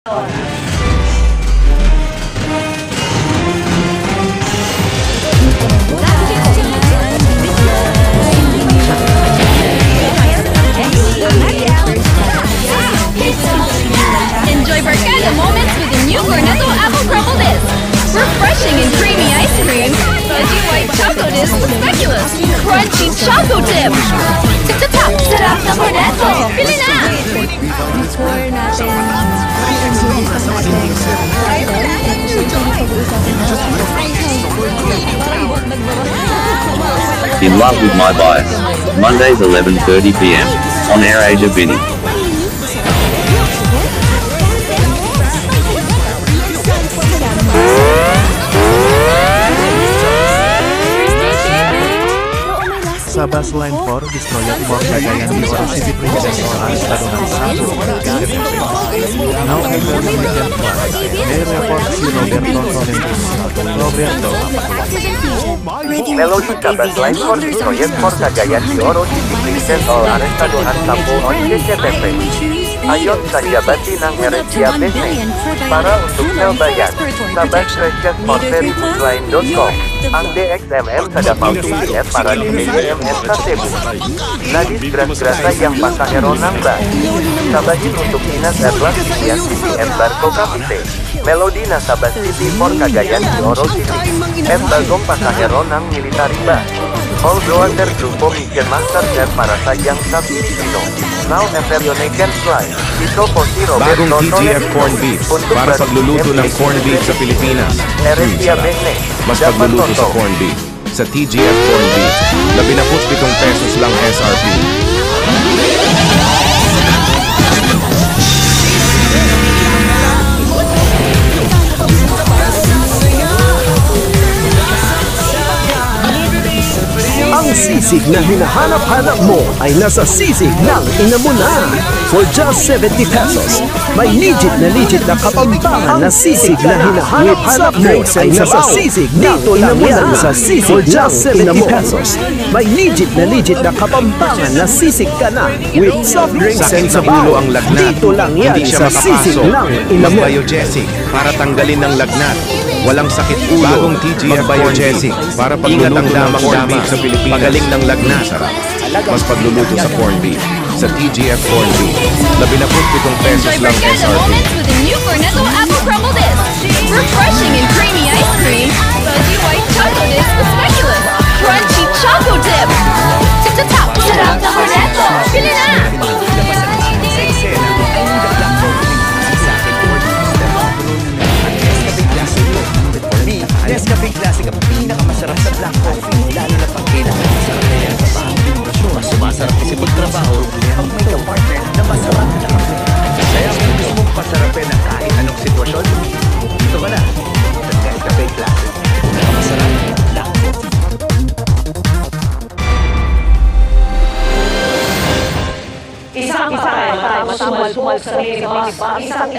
Enjoy barcada moments with the new Cornetto Apple Crumble Disc. Refreshing and creamy ice cream. Fudgy white choco disc with speculoos. Crunchy choco dip. Tip the top, sarap ng Cornetto. Pili na! In Love with My Bias. Mondays 11:30 p.m. on Air Asia Bini. Sabas Line 4 Destroyer Timor Cagayan di Oro City Princess Oran Stadungan Sambo Now enter the Megan Class May report si Roberto Roberto Melody Sabas Line 4 Destroyer Timor Cagayan di Oro City Princess Oran Stadungan Sambo on CCTV. Ayon saja bati ng Heresia Business. Para untuk sel bayar, Sabas Precious Porteri.line.com. Ang DXMM sada pauti at para di BMM Kasebu. Nadis gras-grasa yang pasahero nambah. Sabahin untuk Inas Atlas Sian CPM Barco Kapite. Melody na Sabas City for Cagayan di Oro City. M Bagong pasahero nang military ba. All Broader Grupo Mission Master dan para sayang sa Pilipino. Now Everyonecan Fly. Ito po si Roberto Bagong TGF Corn Beef para pagluluto ng corn beef sa Pilipinas. Heresia Business. Mas pagluluto sa corn beef. Sa TGF Corn Beef, 17 pesos lang SRP. Ang sisig na hinahanap-hanap mo ay nasa sisig ng Inamuna. For just 70 pesos, may legit na kapampangan na sisig na hinahanap-hanap mo ay nasa sisig dito lang yan sa sisig for just 70 pesos. May legit na kapampangan na sisig ka na with soft drinks and sabaw. Dito lang yan sa sisig ng Inamuna. Biogesic para tanggalin ng lagnat. Walang sakit ulo. Bagong TGF Biogesic para pagluluto ng corn beef sa Pilipinas. Pagaling ng lagnat. Mas pagluluto sa corn beef. Sa TGF Corn Beef, 17 pesos lang SRP. Moments with the new Cornetto Apple Crumble Disc. Refreshing and creamy ice cream. Fudgy white choco disc with speculoos. Crunchy choco dip. Tip the top, sarap ng Cornetto. Pili na! Nescafe Classic ang pinakamasarap sa black coffee. Lalo na pag kailangan sa kaya sa bahay. Mas sumasarap kasi magtrabaho pag may ka-partner na masarap na kape. Kaya kung gusto mong pasarapin ang kahit anong sitwasyon, dito ka na sa Nescafe Classic. Masarap na black coffee. Isang tayo, sumal sa isang